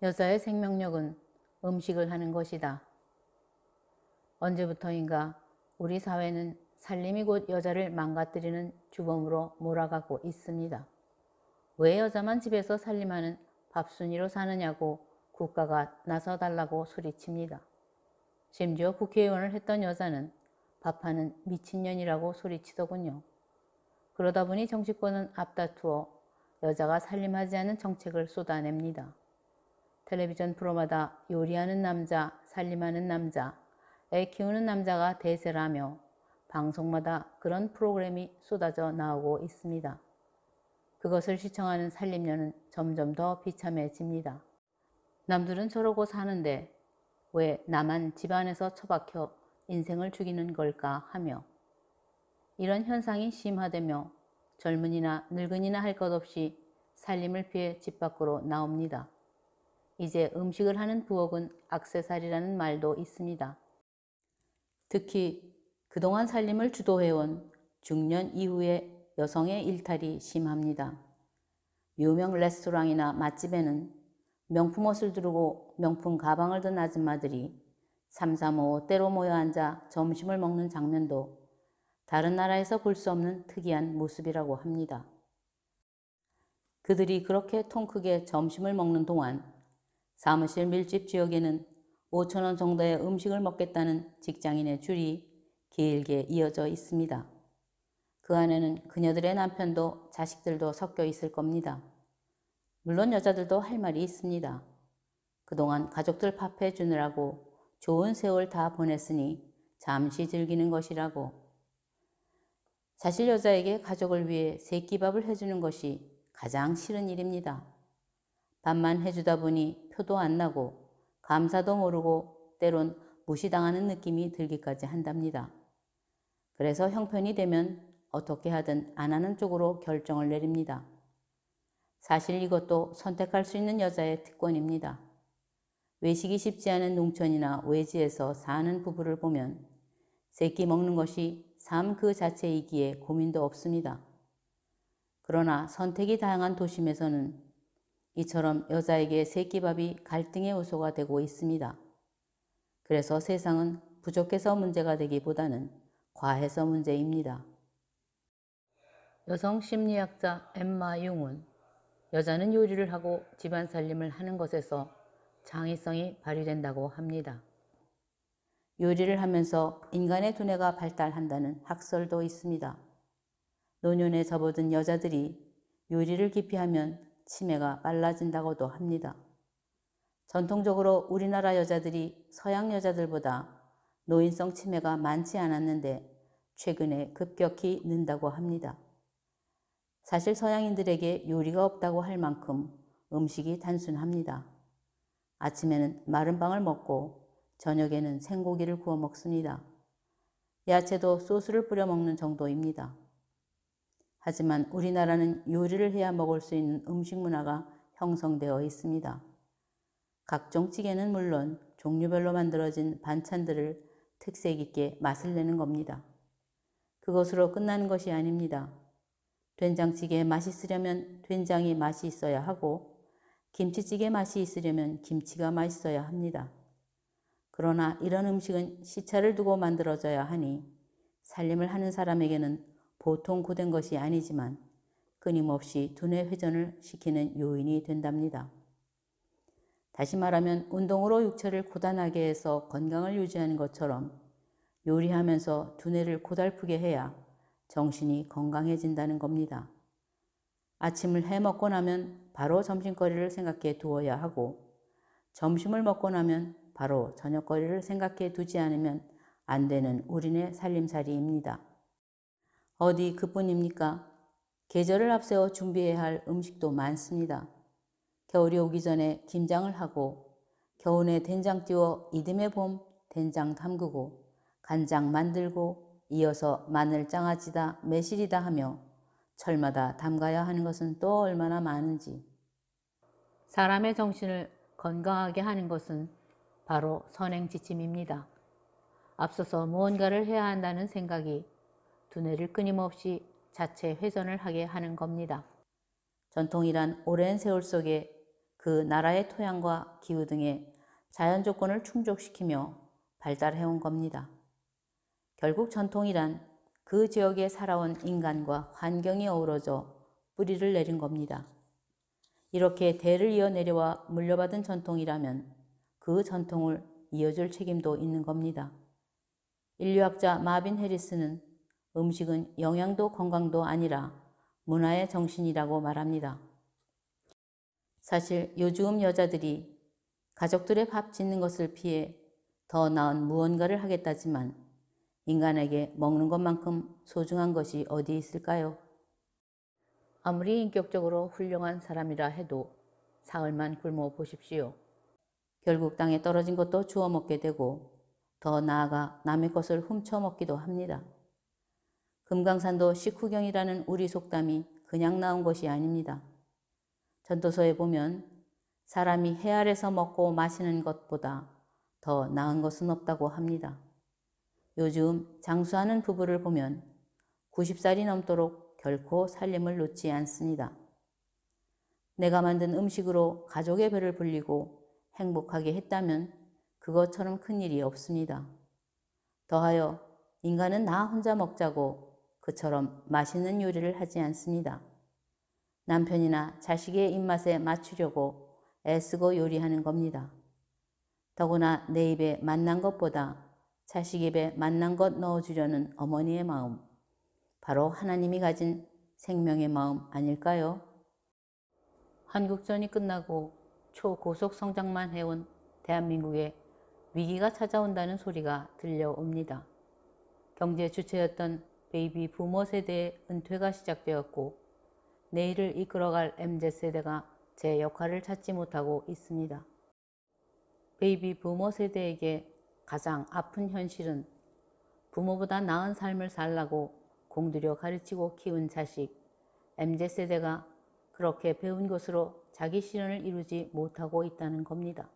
여자의 생명력은 음식을 하는 것이다. 언제부터인가 우리 사회는 살림이 곧 여자를 망가뜨리는 주범으로 몰아가고 있습니다. 왜 여자만 집에서 살림하는 밥순이로 사느냐고 국가가 나서달라고 소리칩니다. 심지어 국회의원을 했던 여자는 밥하는 미친년이라고 소리치더군요. 그러다 보니 정치권은 앞다투어 여자가 살림하지 않은 정책을 쏟아냅니다. 텔레비전 프로마다 요리하는 남자, 살림하는 남자, 애 키우는 남자가 대세라며 방송마다 그런 프로그램이 쏟아져 나오고 있습니다. 그것을 시청하는 살림녀는 점점 더 비참해집니다. 남들은 저러고 사는데 왜 나만 집안에서 처박혀 인생을 죽이는 걸까 하며 이런 현상이 심화되며 젊은이나 늙은이나 할 것 없이 살림을 피해 집 밖으로 나옵니다. 이제 음식을 하는 부엌은 액세서리라는 말도 있습니다. 특히 그동안 살림을 주도해온 중년 이후의 여성의 일탈이 심합니다. 유명 레스토랑이나 맛집에는 명품 옷을 두르고 명품 가방을 든 아줌마들이 삼삼오오 때로 모여 앉아 점심을 먹는 장면도 다른 나라에서 볼 수 없는 특이한 모습이라고 합니다. 그들이 그렇게 통 크게 점심을 먹는 동안 사무실 밀집 지역에는 5,000원 정도의 음식을 먹겠다는 직장인의 줄이 길게 이어져 있습니다. 그 안에는 그녀들의 남편도 자식들도 섞여 있을 겁니다. 물론 여자들도 할 말이 있습니다. 그동안 가족들 밥해 주느라고 좋은 세월 다 보냈으니 잠시 즐기는 것이라고. 사실 여자에게 가족을 위해 새끼밥을 해주는 것이 가장 싫은 일입니다. 밥만 해주다 보니 표도 안 나고 감사도 모르고 때론 무시당하는 느낌이 들기까지 한답니다. 그래서 형편이 되면 어떻게 하든 안 하는 쪽으로 결정을 내립니다. 사실 이것도 선택할 수 있는 여자의 특권입니다. 외식이 쉽지 않은 농촌이나 외지에서 사는 부부를 보면 세끼 먹는 것이 삶 그 자체이기에 고민도 없습니다. 그러나 선택이 다양한 도심에서는 이처럼 여자에게 세끼밥이 갈등의 요소가 되고 있습니다. 그래서 세상은 부족해서 문제가 되기보다는 과해서 문제입니다. 여성 심리학자 엠마 융은 여자는 요리를 하고 집안 살림을 하는 것에서 창의성이 발휘된다고 합니다. 요리를 하면서 인간의 두뇌가 발달한다는 학설도 있습니다. 노년에 접어든 여자들이 요리를 깊이 하면 치매가 빨라진다고도 합니다. 전통적으로 우리나라 여자들이 서양 여자들보다 노인성 치매가 많지 않았는데 최근에 급격히 는다고 합니다. 사실 서양인들에게 요리가 없다고 할 만큼 음식이 단순합니다. 아침에는 마른 빵을 먹고 저녁에는 생고기를 구워 먹습니다. 야채도 소스를 뿌려 먹는 정도입니다. 하지만 우리나라는 요리를 해야 먹을 수 있는 음식 문화가 형성되어 있습니다. 각종 찌개는 물론 종류별로 만들어진 반찬들을 특색 있게 맛을 내는 겁니다. 그것으로 끝나는 것이 아닙니다. 된장찌개 맛있으려면 된장이 맛이 있어야 하고 김치찌개 맛이 있으려면 김치가 맛있어야 합니다. 그러나 이런 음식은 시차를 두고 만들어져야 하니 살림을 하는 사람에게는 보통 고된 것이 아니지만 끊임없이 두뇌 회전을 시키는 요인이 된답니다. 다시 말하면 운동으로 육체를 고단하게 해서 건강을 유지하는 것처럼 요리하면서 두뇌를 고달프게 해야 정신이 건강해진다는 겁니다. 아침을 해 먹고 나면 바로 점심거리를 생각해 두어야 하고 점심을 먹고 나면 바로 저녁거리를 생각해 두지 않으면 안 되는 우리네 살림살이입니다. 어디 그뿐입니까? 계절을 앞세워 준비해야 할 음식도 많습니다. 겨울이 오기 전에 김장을 하고 겨우내 된장 띄워 이듬해 봄 된장 담그고 간장 만들고 이어서 마늘 장아찌다 매실이다 하며 철마다 담가야 하는 것은 또 얼마나 많은지. 사람의 정신을 건강하게 하는 것은 바로 선행지침입니다. 앞서서 무언가를 해야 한다는 생각이 두뇌를 끊임없이 자체 회전을 하게 하는 겁니다. 전통이란 오랜 세월 속에 그 나라의 토양과 기후 등의 자연 조건을 충족시키며 발달해온 겁니다. 결국 전통이란 그 지역에 살아온 인간과 환경이 어우러져 뿌리를 내린 겁니다. 이렇게 대를 이어 내려와 물려받은 전통이라면 그 전통을 이어줄 책임도 있는 겁니다. 인류학자 마빈 해리스는 음식은 영양도 건강도 아니라 문화의 정신이라고 말합니다. 사실 요즘 여자들이 가족들의 밥 짓는 것을 피해 더 나은 무언가를 하겠다지만 인간에게 먹는 것만큼 소중한 것이 어디 있을까요? 아무리 인격적으로 훌륭한 사람이라 해도 사흘만 굶어 보십시오. 결국 땅에 떨어진 것도 주워 먹게 되고 더 나아가 남의 것을 훔쳐 먹기도 합니다. 금강산도 식후경이라는 우리 속담이 그냥 나온 것이 아닙니다. 전도서에 보면 사람이 해 아래서 먹고 마시는 것보다 더 나은 것은 없다고 합니다. 요즘 장수하는 부부를 보면 90살이 넘도록 결코 살림을 놓지 않습니다. 내가 만든 음식으로 가족의 배를 불리고 행복하게 했다면 그것처럼 큰일이 없습니다. 더하여 인간은 나 혼자 먹자고 그처럼 맛있는 요리를 하지 않습니다. 남편이나 자식의 입맛에 맞추려고 애쓰고 요리하는 겁니다. 더구나 내 입에 맛난 것보다 자식 입에 맛난 것 넣어주려는 어머니의 마음, 바로 하나님이 가진 생명의 마음 아닐까요? 한국전이 끝나고 초고속 성장만 해온 대한민국에 위기가 찾아온다는 소리가 들려옵니다. 경제 주체였던 베이비 부모 세대의 은퇴가 시작되었고 내일을 이끌어갈 MZ세대가 제 역할을 찾지 못하고 있습니다. 베이비 부모 세대에게 가장 아픈 현실은 부모보다 나은 삶을 살라고 공들여 가르치고 키운 자식, MZ세대가 그렇게 배운 것으로 자기 실현을 이루지 못하고 있다는 겁니다.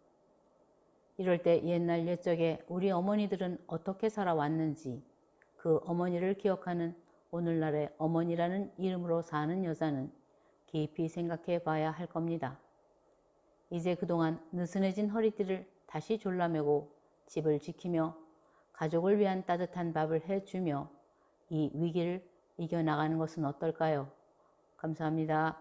이럴 때 옛날 옛적에 우리 어머니들은 어떻게 살아왔는지 그 어머니를 기억하는 오늘날의 어머니라는 이름으로 사는 여자는 깊이 생각해 봐야 할 겁니다. 이제 그동안 느슨해진 허리띠를 다시 졸라매고 집을 지키며 가족을 위한 따뜻한 밥을 해주며 이 위기를 이겨나가는 것은 어떨까요? 감사합니다.